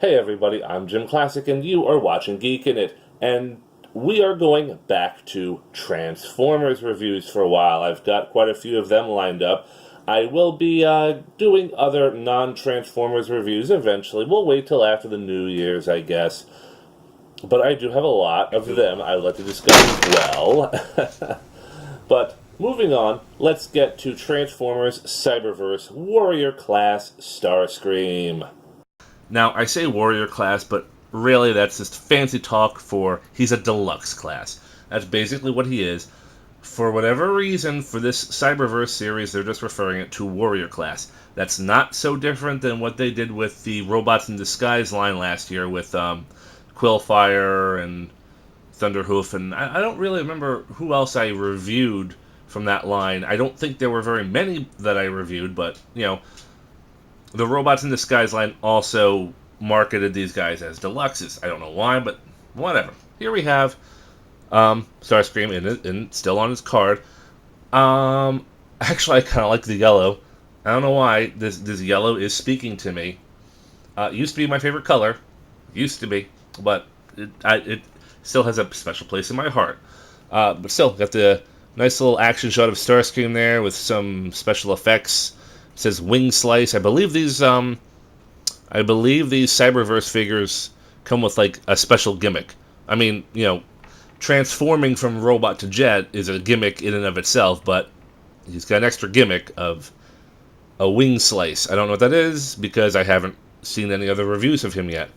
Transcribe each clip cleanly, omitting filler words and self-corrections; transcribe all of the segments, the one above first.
Hey everybody, I'm JimClassic and you are watching Geekin, and we are going back to Transformers reviews for a while. I've got quite a few of them lined up. I will be doing other non-Transformers reviews eventually. We'll wait till after the New Year's, I guess. But I do have a lot of them I would like to discuss as well. But moving on, let's get to Transformers Cyberverse Warrior Class Starscream. Now, I say warrior class, but really that's just fancy talk for he's a deluxe class. That's basically what he is. For whatever reason, for this Cyberverse series, they're just referring it to warrior class. That's not so different than what they did with the Robots in Disguise line last year with Quillfire and Thunderhoof, and I don't really remember who else I reviewed from that line. I don't think there were very many that I reviewed, but, the Robots in Disguise line also marketed these guys as deluxes. I don't know why, but whatever. Here we have Starscream in still on his card. Actually, I kind of like the yellow. I don't know why. This yellow is speaking to me. It used to be my favorite color. Used to be. But it still has a special place in my heart. But still, got the nice little action shot of Starscream there with some special effects. It says Wing Slice. I believe these Cyberverse figures come with like a special gimmick. I mean, transforming from robot to jet is a gimmick in and of itself, but he's got an extra gimmick of a wing slice. I don't know what that is because I haven't seen any other reviews of him yet.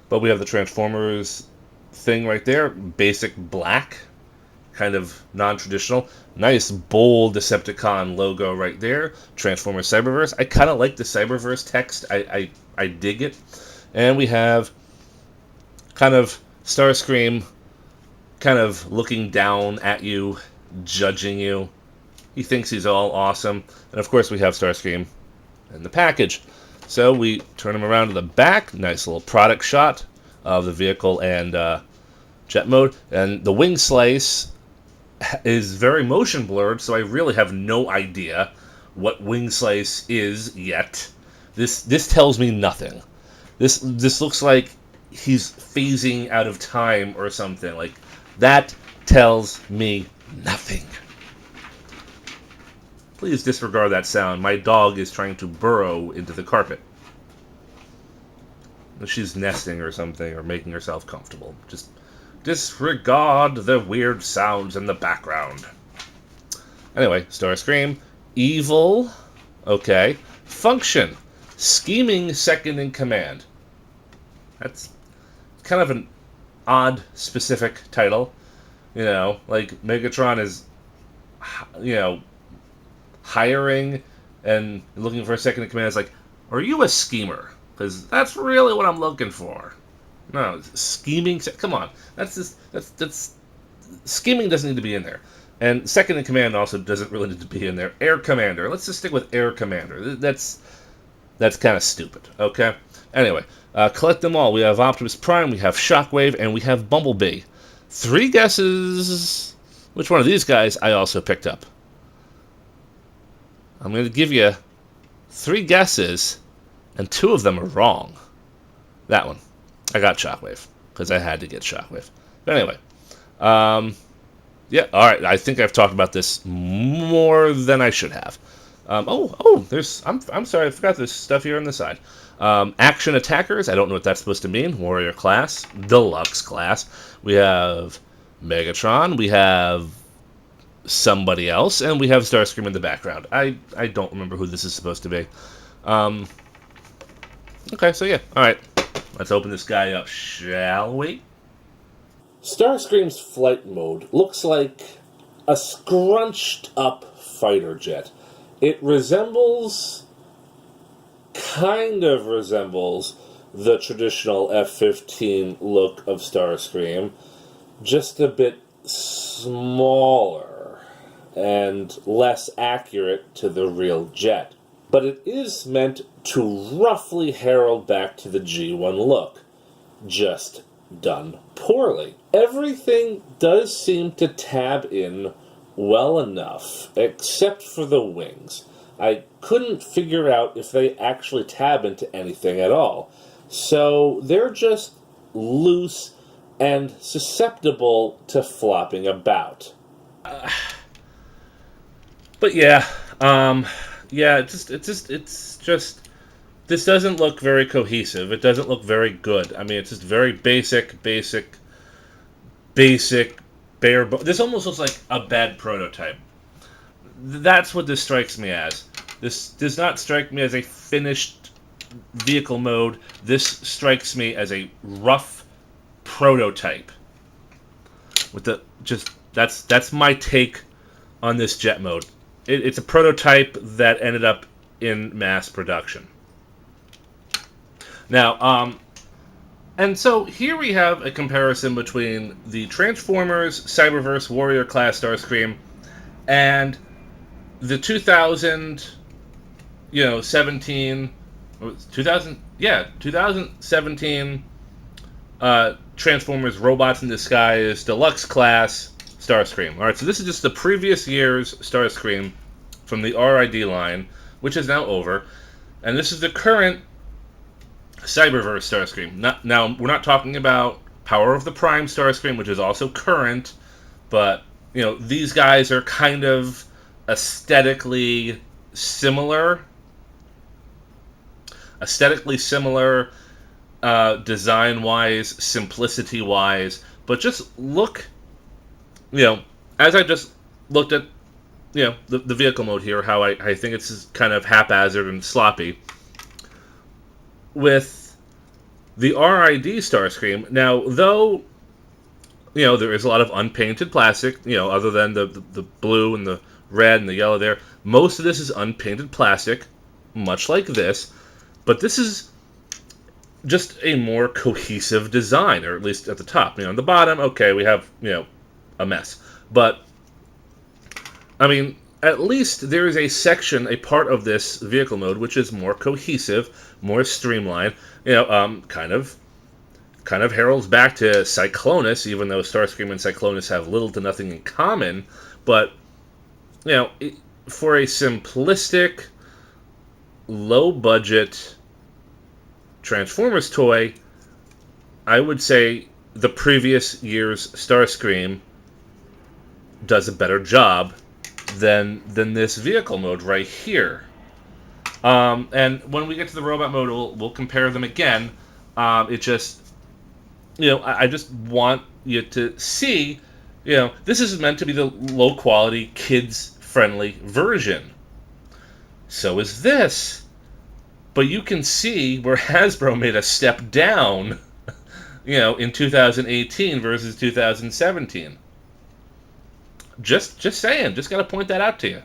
But we have the Transformers thing right there, basic black, kind of non-traditional. Nice, bold Decepticon logo right there. Transformers Cyberverse. I kind of like the Cyberverse text. I dig it. And we have kind of Starscream kind of looking down at you, judging you. He thinks he's all awesome. And of course we have Starscream in the package. So we turn him around to the back. Nice little product shot of the vehicle and jet mode. And the wing slice is very motion blurred, so I really have no idea what wing slice is yet. This tells me nothing. This looks like he's phasing out of time or something. Like, that tells me nothing. Please disregard that sound. My dog is trying to burrow into the carpet. She's nesting or something, or making herself comfortable. Just disregard the weird sounds in the background. Anyway, Starscream. Evil. Okay. Function. Scheming second in command. That's kind of an odd, specific title. Like Megatron is, hiring and looking for a second in command. It's like, are you a schemer? Because that's really what I'm looking for. No, scheming. Come on, that's scheming doesn't need to be in there, and second in command also doesn't really need to be in there. Air commander. Let's just stick with air commander. That's kind of stupid. Okay. Anyway, collect them all. We have Optimus Prime, we have Shockwave, and we have Bumblebee. 3 guesses. Which one of these guys I also picked up? I'm going to give you 3 guesses, and 2 of them are wrong. That one. I got Shockwave, because I had to get Shockwave. But anyway, yeah, alright, I think I've talked about this more than I should have. There's, I'm sorry, I forgot this stuff here on the side. Action attackers, I don't know what that's supposed to mean. Warrior class, deluxe class. We have Megatron, we have somebody else, and we have Starscream in the background. I don't remember who this is supposed to be. Okay, so yeah, alright. Let's open this guy up, shall we? Starscream's flight mode looks like a scrunched up fighter jet. It kind of resembles the traditional F-15 look of Starscream, just a bit smaller and less accurate to the real jet. But it is meant to roughly herald back to the G1 look, just done poorly. Everything does seem to tab in well enough, except for the wings. I couldn't figure out if they actually tab into anything at all. So they're just loose and susceptible to flopping about. But yeah, yeah, it's just this doesn't look very cohesive. It doesn't look very good. I mean, it's just very basic, bare. This almost looks like a bad prototype. That's what this strikes me as. This does not strike me as a finished vehicle mode. This strikes me as a rough prototype. With the just that's my take on this jet mode. It's a prototype that ended up in mass production. Now, and so here we have a comparison between the Transformers Cyberverse Warrior class Starscream and the 2017 2017 Transformers Robots in Disguise Deluxe Class Starscream. Alright, so this is just the previous year's Starscream from the RID line, which is now over. And this is the current Cyberverse Starscream. Now, we're not talking about Power of the Prime Starscream, which is also current, but, these guys are kind of aesthetically similar. Design-wise, simplicity-wise, but just look, as I just looked at, the vehicle mode here, how I think it's kind of haphazard and sloppy. With the RID Starscream, now, though, there is a lot of unpainted plastic, other than the blue and the red and the yellow there, most of this is unpainted plastic, much like this, but this is just a more cohesive design, or at least at the top. On the bottom, okay, we have, a mess. But, I mean, at least there is a part of this vehicle mode, which is more cohesive, more streamlined, kind of heralds back to Cyclonus, even though Starscream and Cyclonus have little to nothing in common. But, for a simplistic, low-budget Transformers toy, I would say the previous year's Starscream does a better job than this vehicle mode right here. And when we get to the robot mode, we'll compare them again. It just, I just want you to see, this is meant to be the low-quality, kids-friendly version. So is this. But you can see where Hasbro made a step down, in 2018 versus 2017. Just saying. Just got to point that out to you.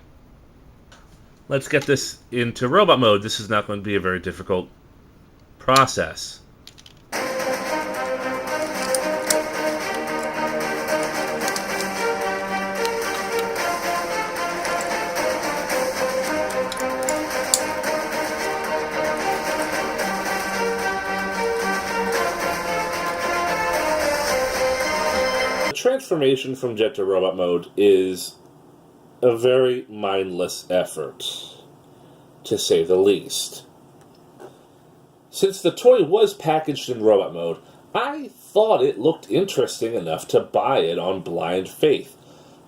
Let's get this into robot mode. This is not going to be a very difficult process. Transformation from jet to robot mode is a very mindless effort, to say the least. Since the toy was packaged in robot mode, I thought it looked interesting enough to buy it on blind faith.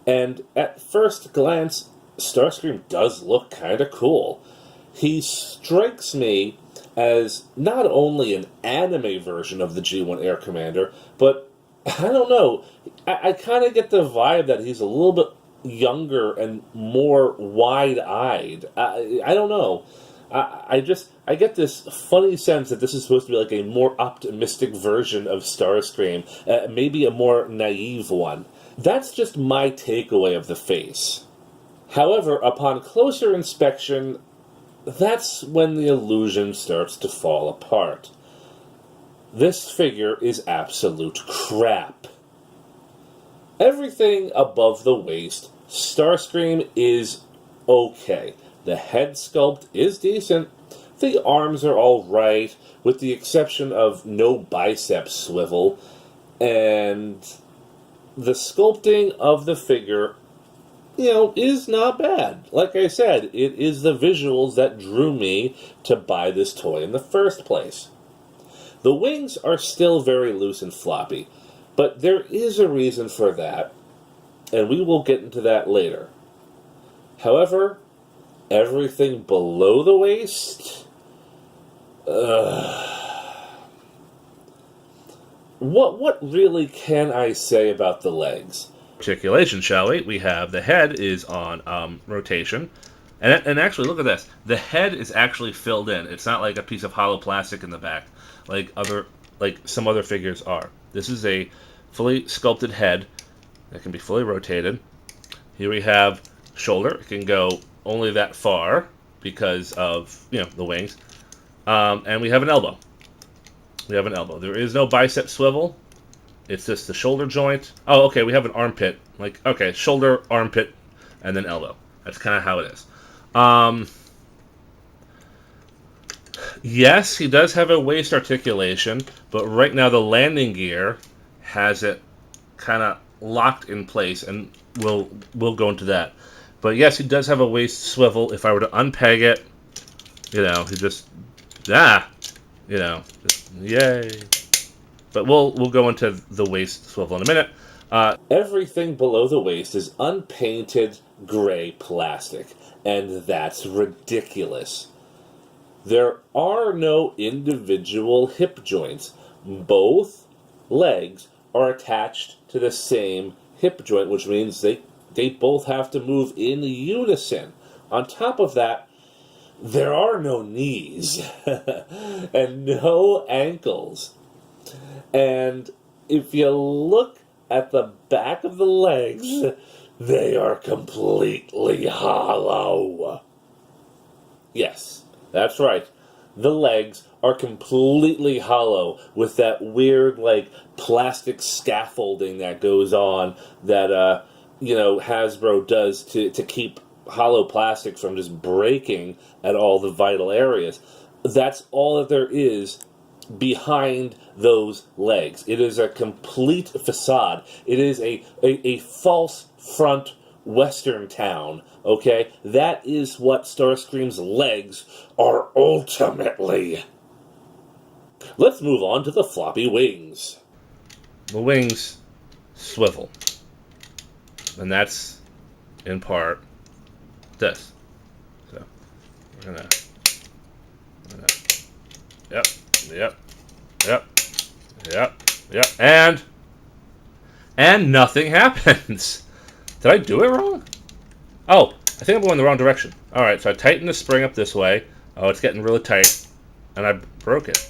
And at first glance, Starscream does look kinda cool. He strikes me as not only an anime version of the G1 Air Commander, but I don't know. I kind of get the vibe that he's a little bit younger and more wide-eyed. I don't know. I get this funny sense that this is supposed to be like a more optimistic version of Starscream, maybe a more naive one. That's just my takeaway of the face. However, upon closer inspection, that's when the illusion starts to fall apart. This figure is absolute crap. Everything above the waist, Starscream is okay. The head sculpt is decent. The arms are alright, with the exception of no bicep swivel. And the sculpting of the figure, is not bad. Like I said, it is the visuals that drew me to buy this toy in the first place. The wings are still very loose and floppy, but there is a reason for that, and we will get into that later. However, everything below the waist... What really can I say about the legs? Articulation, shall we? We have the head is on rotation. And actually, look at this. The head is actually filled in. It's not like a piece of hollow plastic in the back, like some other figures are. This is a fully sculpted head that can be fully rotated. Here we have shoulder. It can go only that far because of the wings. And we have an elbow. There is no bicep swivel. It's just the shoulder joint. Oh, okay. We have an armpit. Shoulder, armpit, and then elbow. That's kind of how it is. Yes, he does have a waist articulation, but right now the landing gear has it kind of locked in place, and we'll go into that. But yes, he does have a waist swivel. If I were to unpeg it, he just yay. But we'll go into the waist swivel in a minute. Everything below the waist is unpainted gray plastic, and that's ridiculous. There are no individual hip joints. Both legs are attached to the same hip joint, which means they both have to move in unison. On top of that, there are no knees and no ankles. And if you look at the back of the legs, they are completely hollow. Yes, that's right. The legs are completely hollow with that weird, plastic scaffolding that goes on that, Hasbro does to keep hollow plastic from just breaking at all the vital areas. That's all that there is behind those legs. It is a complete facade. It is a false front Western town, okay? That is what Starscream's legs are ultimately. Let's move on to the floppy wings. The wings swivel. And that's, in part, this. So, we're gonna Yep. And nothing happens. Did I do it wrong? Oh, I think I'm going the wrong direction. Alright, so I tighten the spring up this way. Oh, it's getting really tight. And I broke it.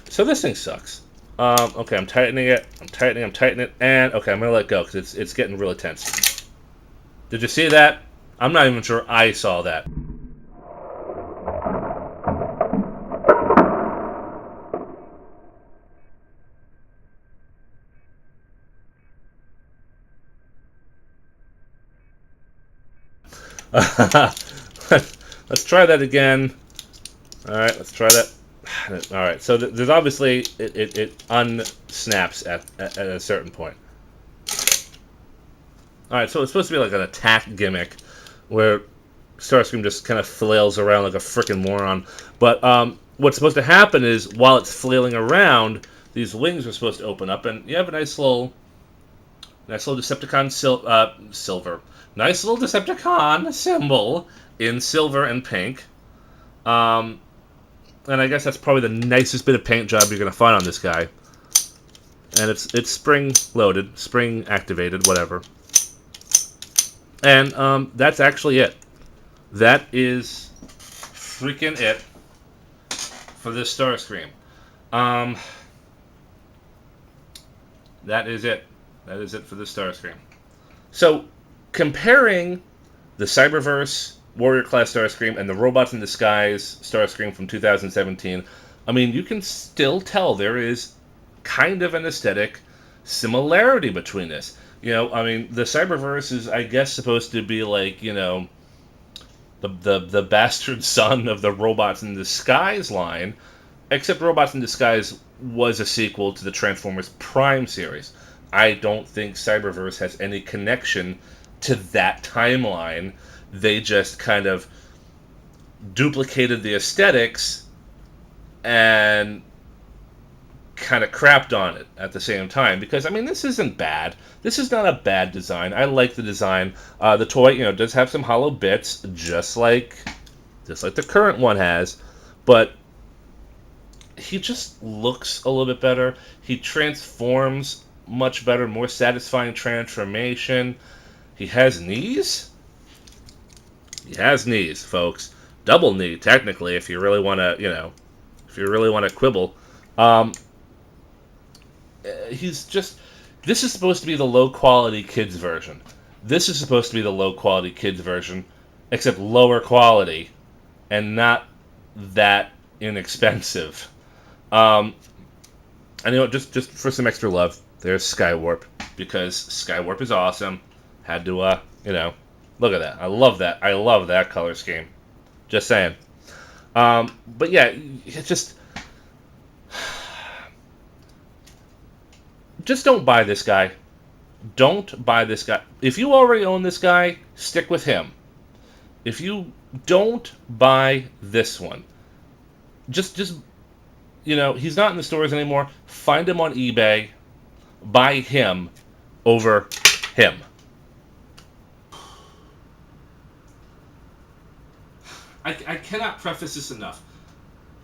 So this thing sucks. Okay, I'm tightening it. I'm tightening it. And, okay, I'm going to let go because it's getting really tense. Did you see that? I'm not even sure I saw that. Let's try that again. Alright, let's try that. Alright, so there's obviously, it unsnaps at a certain point. Alright, so it's supposed to be like an attack gimmick where Starscream just kind of flails around like a freaking moron. But what's supposed to happen is while it's flailing around, these wings are supposed to open up, and you have a nice little Decepticon silver. Nice little Decepticon symbol in silver and pink. And I guess that's probably the nicest bit of paint job you're going to find on this guy. And it's spring loaded, spring activated, whatever. And that's actually it. That is freaking it for this Starscream. That is it. That is it for this Starscream. So, comparing the Cyberverse Warrior Class Starscream and the Robots in Disguise Starscream from 2017, I mean, you can still tell there is kind of an aesthetic similarity between this. I mean, the Cyberverse is, I guess, supposed to be like, the bastard son of the Robots in Disguise line, except Robots in Disguise was a sequel to the Transformers Prime series. I don't think Cyberverse has any connection to that timeline. They just kind of duplicated the aesthetics and kind of crapped on it at the same time, because I mean, this isn't bad. This is not a bad design. I like the design. The toy, does have some hollow bits, just like the current one has, but he just looks a little bit better. He transforms much better, more satisfying transformation. He has knees. He has knees, folks. Double knee, technically, if you really want to, if you really want to quibble. He's just. This is supposed to be the low quality kids version. This is supposed to be the low quality kids version, except lower quality, and not that inexpensive. And just for some extra love, there's Skywarp, because Skywarp is awesome. Had to, look at that. I love that. I love that color scheme. Just saying. But yeah, it's just don't buy this guy. Don't buy this guy. If you already own this guy, stick with him. If you don't buy this one, just he's not in the stores anymore. Find him on eBay. Buy him over him. I cannot preface this enough.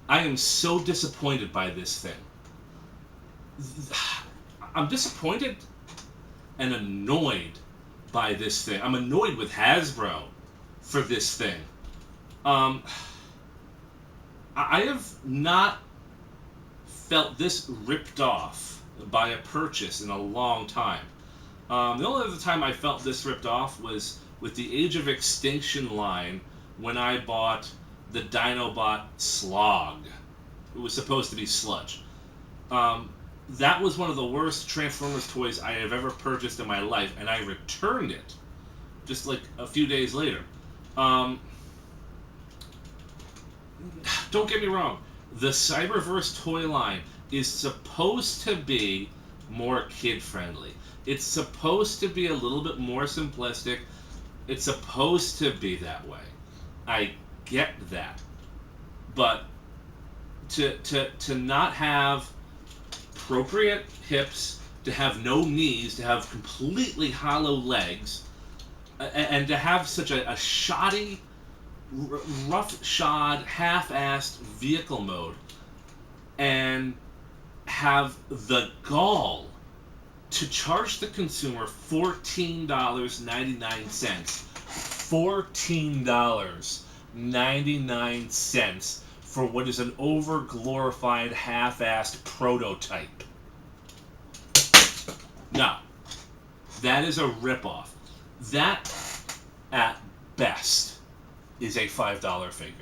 I am so disappointed by this thing. I'm disappointed and annoyed by this thing. I'm annoyed with Hasbro for this thing. I have not felt this ripped off by a purchase in a long time. The only other time I felt this ripped off was with the Age of Extinction line, when I bought the Dinobot Slog. It was supposed to be Sludge. That was one of the worst Transformers toys I have ever purchased in my life, and I returned it just like a few days later. Don't get me wrong. The Cyberverse toy line is supposed to be more kid-friendly. It's supposed to be a little bit more simplistic. It's supposed to be that way. I get that. But to not have appropriate hips, to have no knees, to have completely hollow legs, and to have such a shoddy, rough-shod, half-assed vehicle mode, and have the gall to charge the consumer $14.99. $14.99 for what is an over-glorified, half-assed prototype. No. That is a ripoff. That, at best, is a $5 figure.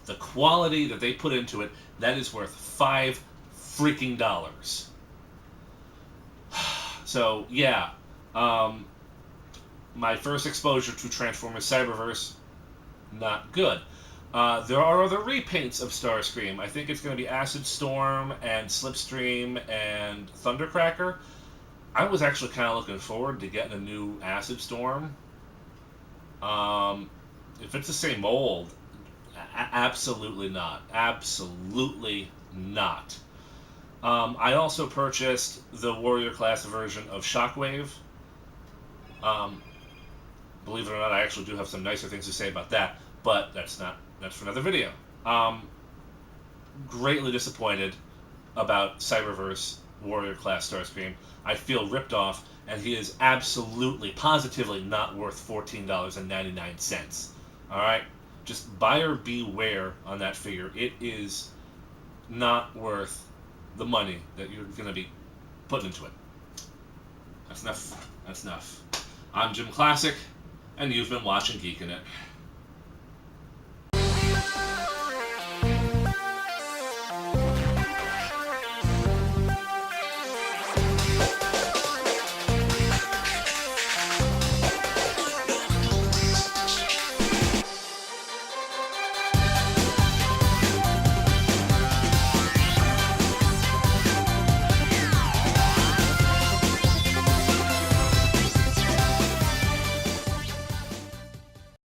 The quality that they put into it, that is worth $5 freaking dollars. So, yeah. My first exposure to Transformers Cyberverse, not good. There are other repaints of Starscream. I think it's going to be Acid Storm and Slipstream and Thundercracker. I was actually kind of looking forward to getting a new Acid Storm. If it's the same mold, absolutely not. Absolutely not. I also purchased the Warrior class version of Shockwave. Believe it or not, I actually do have some nicer things to say about that, but that's for another video. Greatly disappointed about Cyberverse Warrior class Starscream. I feel ripped off, and he is absolutely, positively not worth $14.99. Alright? Just buyer beware on that figure. It is not worth the money that you're going to be putting into it. That's enough. That's enough. I'm JimClassic, and you've been watching Geekin' It.